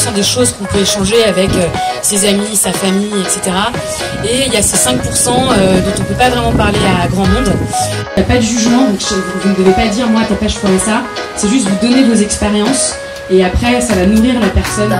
95% des choses qu'on peut échanger avec ses amis, sa famille, etc. Et il y a ces 5% dont on peut pas vraiment parler à grand monde. Il n'y a pas de jugement, donc vous ne devez pas dire moi t'as pas choisi ça. C'est juste vous donner vos expériences et après ça va nourrir la personne.